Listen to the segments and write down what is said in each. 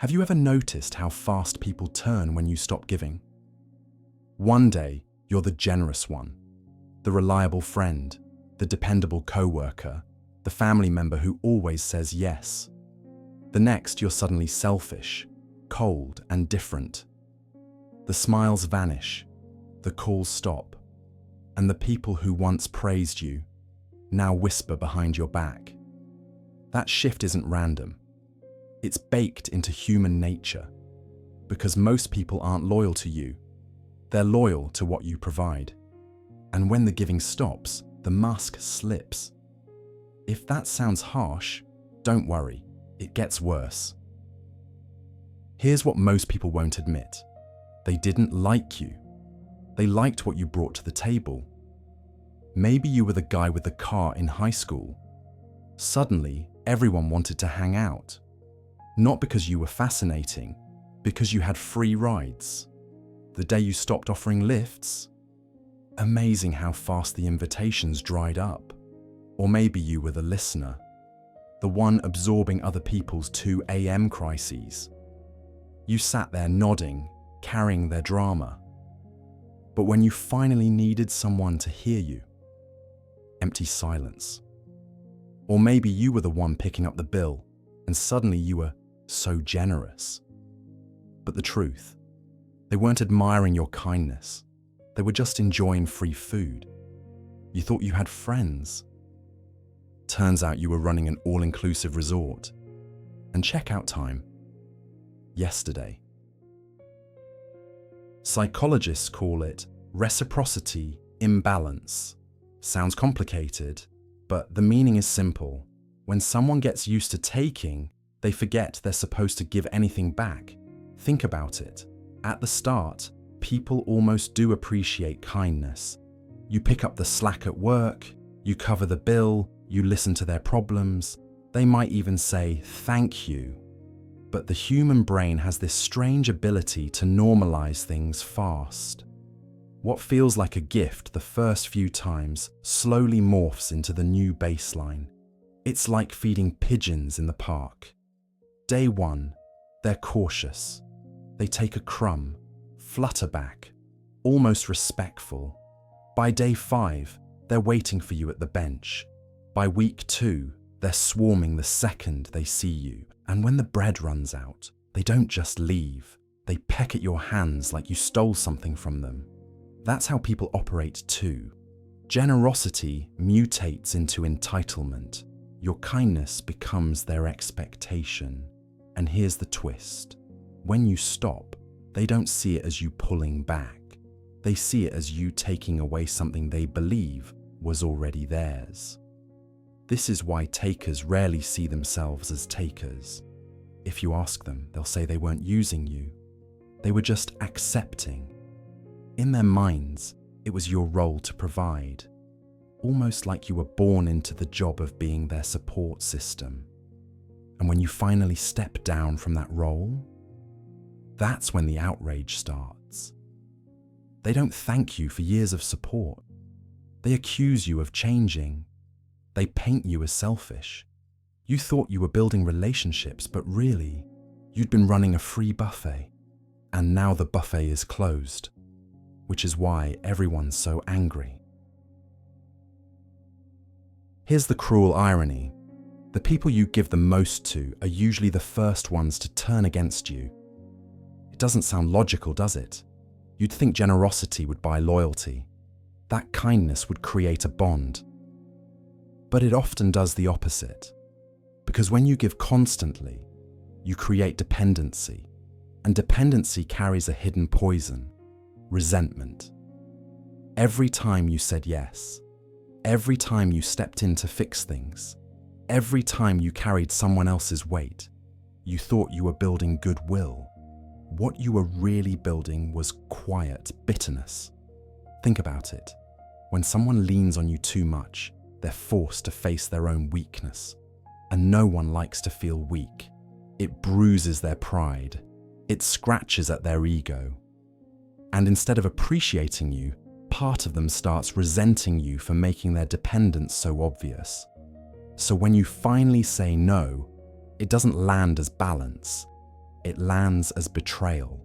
Have you ever noticed how fast people turn when you stop giving? One day, you're the generous one, the reliable friend, the dependable coworker, the family member who always says yes. The next, you're suddenly selfish, cold, and different. The smiles vanish, the calls stop, and the people who once praised you now whisper behind your back. That shift isn't random. It's baked into human nature, because most people aren't loyal to you. They're loyal to what you provide. And when the giving stops, the mask slips. If that sounds harsh, don't worry, it gets worse. Here's what most people won't admit. They didn't like you. They liked what you brought to the table. Maybe you were the guy with the car in high school. Suddenly, everyone wanted to hang out. Not because you were fascinating, because you had free rides. The day you stopped offering lifts, amazing how fast the invitations dried up. Or maybe you were the listener, the one absorbing other people's 2 a.m. crises. You sat there nodding, carrying their drama. But when you finally needed someone to hear you, empty silence. Or maybe you were the one picking up the bill, and suddenly you were so generous. But the truth, they weren't admiring your kindness. They were just enjoying free food. You thought you had friends. Turns out you were running an all-inclusive resort. And checkout time, yesterday. Psychologists call it reciprocity imbalance. Sounds complicated, but the meaning is simple. When someone gets used to taking, they forget they're supposed to give anything back. Think about it. At the start, people almost do appreciate kindness. You pick up the slack at work, you cover the bill, you listen to their problems. They might even say thank you. But the human brain has this strange ability to normalize things fast. What feels like a gift the first few times slowly morphs into the new baseline. It's like feeding pigeons in the park. Day 1, they're cautious. They take a crumb, flutter back, almost respectful. By day 5, they're waiting for you at the bench. By week 2, they're swarming the second they see you. And when the bread runs out, they don't just leave. They peck at your hands like you stole something from them. That's how people operate too. Generosity mutates into entitlement. Your kindness becomes their expectation. And here's the twist. When you stop, they don't see it as you pulling back. They see it as you taking away something they believe was already theirs. This is why takers rarely see themselves as takers. If you ask them, they'll say they weren't using you. They were just accepting. In their minds, it was your role to provide, almost like you were born into the job of being their support system. And when you finally step down from that role, that's when the outrage starts. They don't thank you for years of support. They accuse you of changing. They paint you as selfish. You thought you were building relationships, but really, you'd been running a free buffet. And now the buffet is closed, which is why everyone's so angry. Here's the cruel irony. The people you give the most to are usually the first ones to turn against you. It doesn't sound logical, does it? You'd think generosity would buy loyalty. That kindness would create a bond. But it often does the opposite. Because when you give constantly, you create dependency. And dependency carries a hidden poison: resentment. Every time you said yes, every time you stepped in to fix things, every time you carried someone else's weight, you thought you were building goodwill. What you were really building was quiet bitterness. Think about it. When someone leans on you too much, they're forced to face their own weakness. And no one likes to feel weak. It bruises their pride. It scratches at their ego. And instead of appreciating you, part of them starts resenting you for making their dependence so obvious. So when you finally say no, it doesn't land as balance. it lands as betrayal.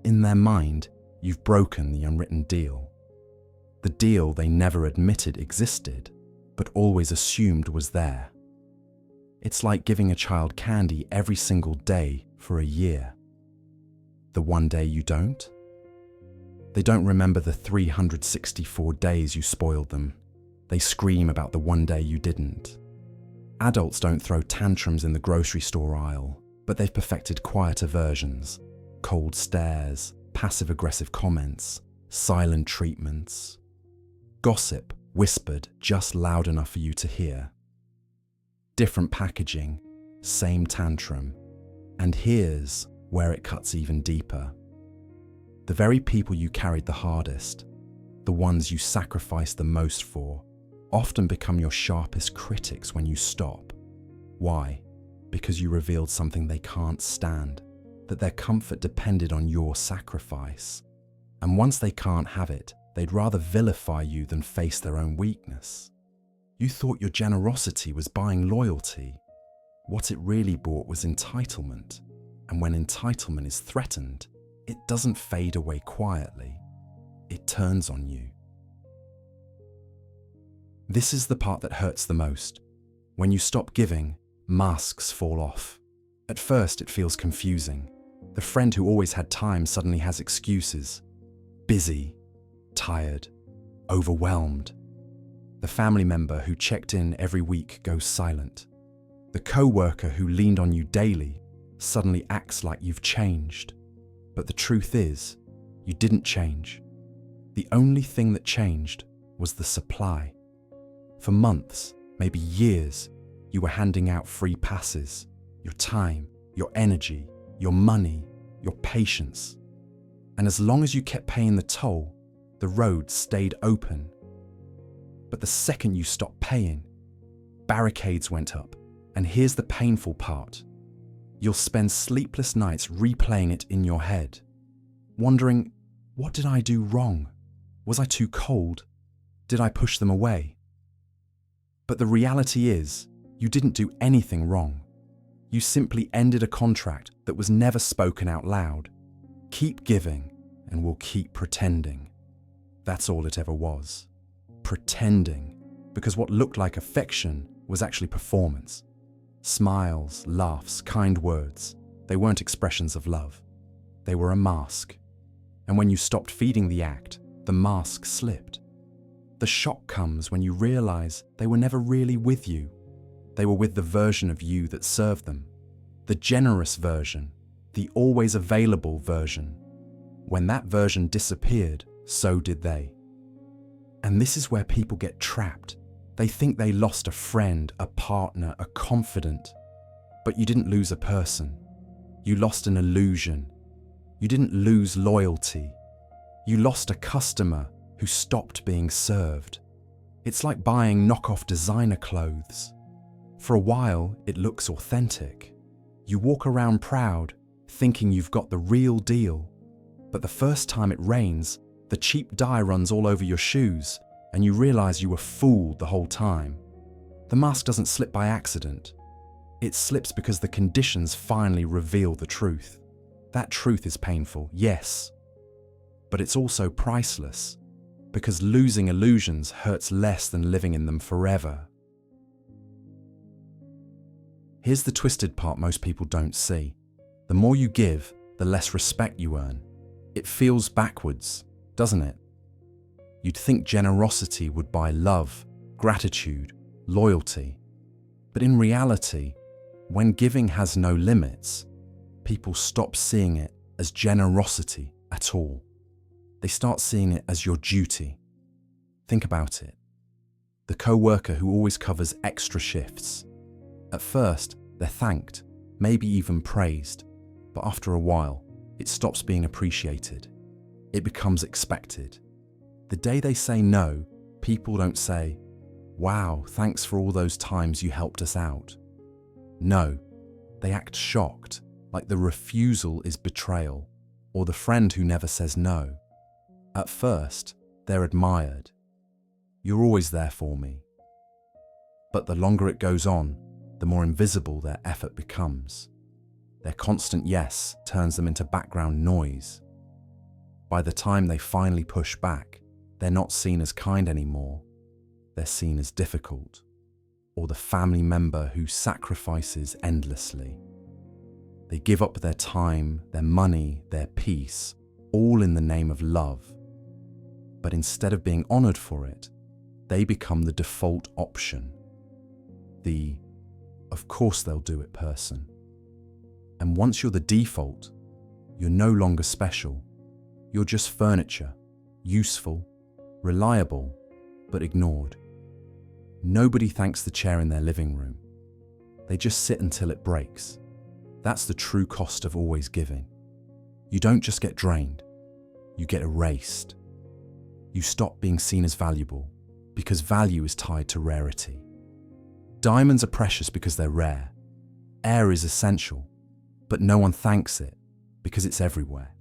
In their mind, you've broken the unwritten deal. The deal they never admitted existed, but always assumed was there. It's like giving a child candy every single day for a year. The one day you don't? They don't remember the 364 days you spoiled them. They scream about the one day you didn't. Adults don't throw tantrums in the grocery store aisle, but they've perfected quieter versions. Cold stares, passive-aggressive comments, silent treatments. Gossip whispered just loud enough for you to hear. Different packaging, same tantrum. And here's where it cuts even deeper. The very people you carried the hardest, the ones you sacrificed the most for, often become your sharpest critics when you stop. Why? Because you revealed something they can't stand, that their comfort depended on your sacrifice. And once they can't have it, they'd rather vilify you than face their own weakness. You thought your generosity was buying loyalty. What it really bought was entitlement. And when entitlement is threatened, it doesn't fade away quietly. It turns on you. This is the part that hurts the most. When you stop giving, masks fall off. At first, it feels confusing. The friend who always had time suddenly has excuses. Busy, tired, overwhelmed. The family member who checked in every week goes silent. The co-worker who leaned on you daily suddenly acts like you've changed. But the truth is, you didn't change. The only thing that changed was the supply. For months, maybe years, you were handing out free passes, your time, your energy, your money, your patience. And as long as you kept paying the toll, the road stayed open. But the second you stopped paying, barricades went up. And here's the painful part. You'll spend sleepless nights replaying it in your head, wondering, what did I do wrong? Was I too cold? Did I push them away? But the reality is, you didn't do anything wrong. You simply ended a contract that was never spoken out loud. Keep giving, and we'll keep pretending. That's all it ever was. Pretending, because what looked like affection was actually performance. Smiles, laughs, kind words, they weren't expressions of love. They were a mask. And when you stopped feeding the act, the mask slipped. The shock comes when you realize they were never really with you. They were with the version of you that served them. The generous version, the always available version. When that version disappeared, so did they. And this is where people get trapped. They think they lost a friend, a partner, a confidant. But you didn't lose a person. You lost an illusion. You didn't lose loyalty. You lost a customer who stopped being served. It's like buying knockoff designer clothes. For a while, it looks authentic. You walk around proud, thinking you've got the real deal. But the first time it rains, the cheap dye runs all over your shoes, and you realize you were fooled the whole time. The mask doesn't slip by accident. It slips because the conditions finally reveal the truth. That truth is painful, yes, but it's also priceless, because losing illusions hurts less than living in them forever. Here's the twisted part most people don't see. The more you give, the less respect you earn. It feels backwards, doesn't it? You'd think generosity would buy love, gratitude, loyalty. But in reality, when giving has no limits, people stop seeing it as generosity at all. They start seeing it as your duty. Think about it. The co-worker who always covers extra shifts. At first, they're thanked, maybe even praised, but after a while, it stops being appreciated. It becomes expected. The day they say no, people don't say, "Wow, thanks for all those times you helped us out." No, they act shocked, like the refusal is betrayal, or the friend who never says no. At first, they're admired. "You're always there for me." But the longer it goes on, the more invisible their effort becomes. Their constant yes turns them into background noise. By the time they finally push back, they're not seen as kind anymore. They're seen as difficult, or the family member who sacrifices endlessly. They give up their time, their money, their peace, all in the name of love. But instead of being honored for it, they become the default option. The, of course they'll do it person. And once you're the default, you're no longer special. You're just furniture, useful, reliable, but ignored. Nobody thanks the chair in their living room. They just sit until it breaks. That's the true cost of always giving. You don't just get drained, you get erased. You stop being seen as valuable because value is tied to rarity. Diamonds are precious because they're rare. Air is essential, but no one thanks it because it's everywhere.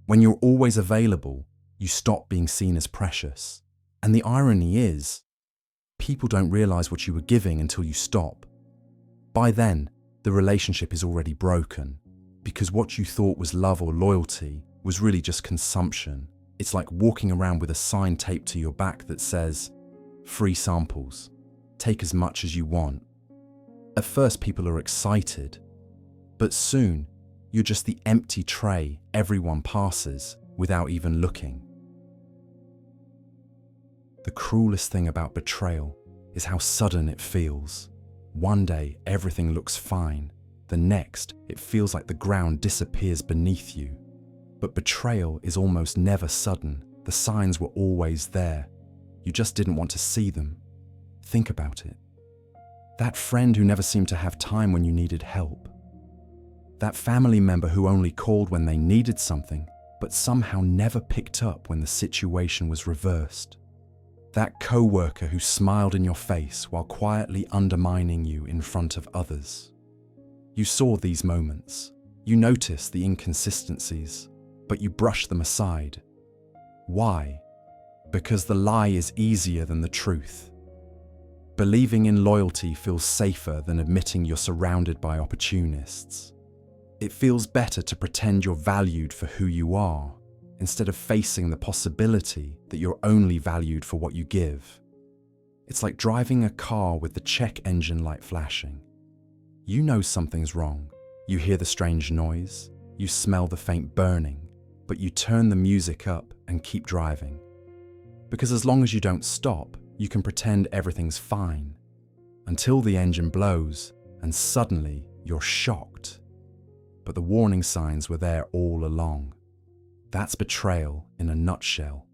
When you're always available, you stop being seen as precious. And the irony is, people don't realize what you were giving until you stop. By then, the relationship is already broken because what you thought was love or loyalty was really just consumption. It's like walking around with a sign taped to your back that says, "Free samples. Take as much as you want." At first, people are excited, but soon, you're just the empty tray everyone passes without even looking. The cruelest thing about betrayal is how sudden it feels. One day, everything looks fine. The next, it feels like the ground disappears beneath you. But betrayal is almost never sudden. The signs were always there. You just didn't want to see them. Think about it. That friend who never seemed to have time when you needed help. That family member who only called when they needed something, but somehow never picked up when the situation was reversed. That co-worker who smiled in your face while quietly undermining you in front of others. You saw these moments. You noticed the inconsistencies, but you brushed them aside. Why? Because the lie is easier than the truth. Believing in loyalty feels safer than admitting you're surrounded by opportunists. It feels better to pretend you're valued for who you are, instead of facing the possibility that you're only valued for what you give. It's like driving a car with the check engine light flashing. You know something's wrong. You hear the strange noise, you smell the faint burning, but you turn the music up and keep driving. Because as long as you don't stop, you can pretend everything's fine, until the engine blows and suddenly you're shocked. But the warning signs were there all along. That's betrayal in a nutshell.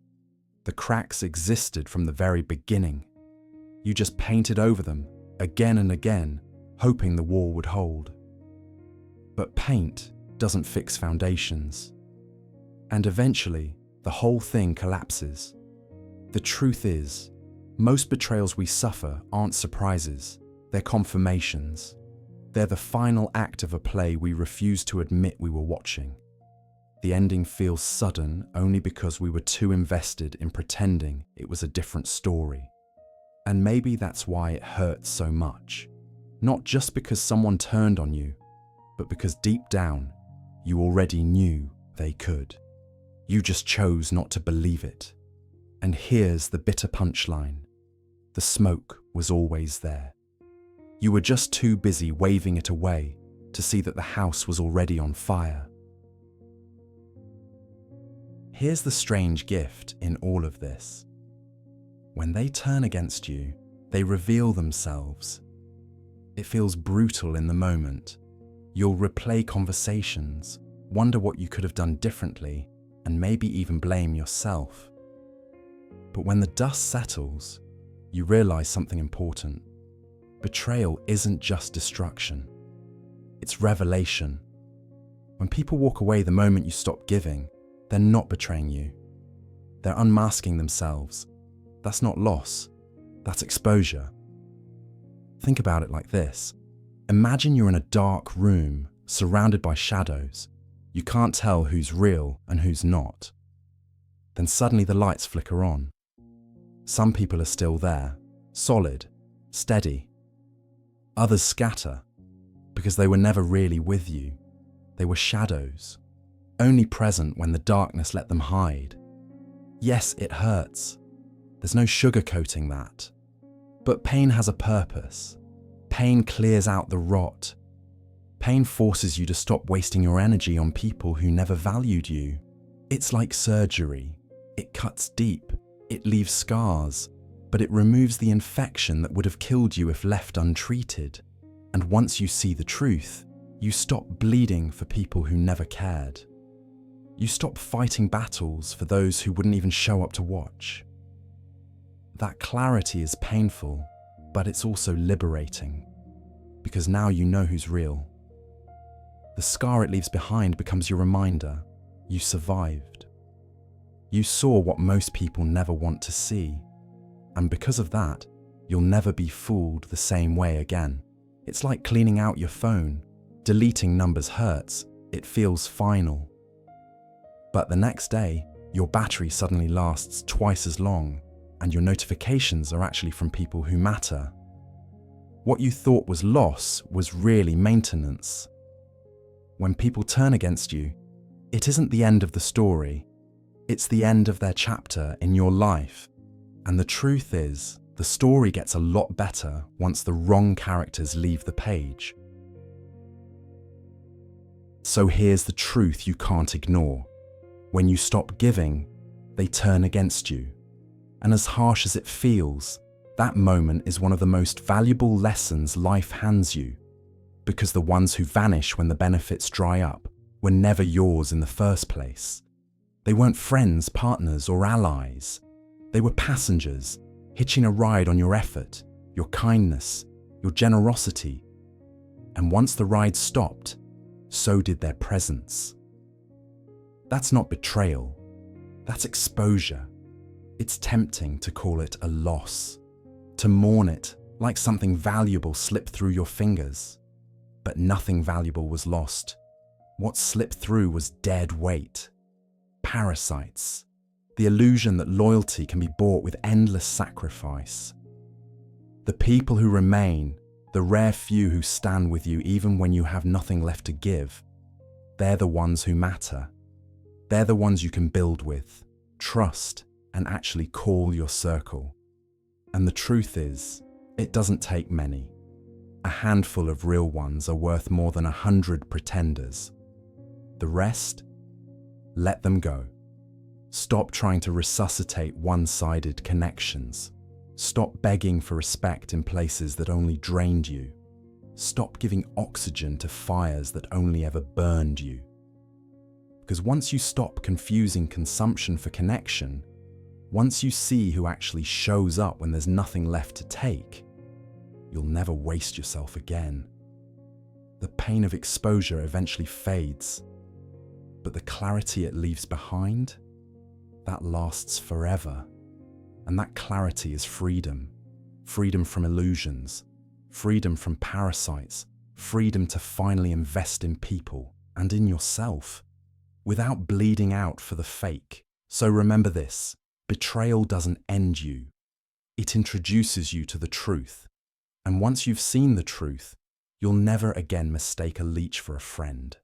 The cracks existed from the very beginning. You just painted over them again and again, hoping the wall would hold. But paint doesn't fix foundations. And eventually, the whole thing collapses. The truth is, most betrayals we suffer aren't surprises, they're confirmations. They're the final act of a play we refuse to admit we were watching. The ending feels sudden only because we were too invested in pretending it was a different story. And maybe that's why it hurts so much. Not just because someone turned on you, but because deep down, you already knew they could. You just chose not to believe it. And here's the bitter punchline. The smoke was always there. You were just too busy waving it away to see that the house was already on fire. Here's the strange gift in all of this. When they turn against you, they reveal themselves. It feels brutal in the moment. You'll replay conversations, wonder what you could have done differently, and maybe even blame yourself. But when the dust settles, you realize something important. Betrayal isn't just destruction. It's revelation. When people walk away the moment you stop giving, they're not betraying you. They're unmasking themselves. That's not loss. That's exposure. Think about it like this. Imagine you're in a dark room, surrounded by shadows. You can't tell who's real and who's not. Then suddenly the lights flicker on. Some people are still there, solid, steady. Others scatter, because they were never really with you. They were shadows, only present when the darkness let them hide. Yes, it hurts. There's no sugarcoating that. But pain has a purpose. Pain clears out the rot. Pain forces you to stop wasting your energy on people who never valued you. It's like surgery. It cuts deep. It leaves scars. But it removes the infection that would have killed you if left untreated. And once you see the truth, you stop bleeding for people who never cared. You stop fighting battles for those who wouldn't even show up to watch. That clarity is painful, but it's also liberating, because now you know who's real. The scar it leaves behind becomes your reminder. You survived. You saw what most people never want to see, and because of that, you'll never be fooled the same way again. It's like cleaning out your phone. Deleting numbers hurts. It feels final. But the next day, your battery suddenly lasts twice as long, and your notifications are actually from people who matter. What you thought was loss was really maintenance. When people turn against you, it isn't the end of the story. It's the end of their chapter in your life. And the truth is, the story gets a lot better once the wrong characters leave the page. So here's the truth you can't ignore. When you stop giving, they turn against you. And as harsh as it feels, that moment is one of the most valuable lessons life hands you. Because the ones who vanish when the benefits dry up were never yours in the first place. They weren't friends, partners, or allies. They were passengers, hitching a ride on your effort, your kindness, your generosity. And once the ride stopped, so did their presence. That's not betrayal. That's exposure. It's tempting to call it a loss, to mourn it like something valuable slipped through your fingers. But nothing valuable was lost. What slipped through was dead weight. Parasites. The illusion that loyalty can be bought with endless sacrifice. The people who remain, the rare few who stand with you even when you have nothing left to give, they're the ones who matter. They're the ones you can build with, trust, and actually call your circle. And the truth is, it doesn't take many. A handful of real ones are worth more than 100 pretenders. The rest? Let them go. Stop trying to resuscitate one-sided connections. Stop begging for respect in places that only drained you. Stop giving oxygen to fires that only ever burned you. Because once you stop confusing consumption for connection, once you see who actually shows up when there's nothing left to take, you'll never waste yourself again. The pain of exposure eventually fades, but the clarity it leaves behind, that lasts forever. And that clarity is freedom. Freedom from illusions, freedom from parasites, freedom to finally invest in people and in yourself without bleeding out for the fake. So remember this, betrayal doesn't end you. It introduces you to the truth. And once you've seen the truth, you'll never again mistake a leech for a friend.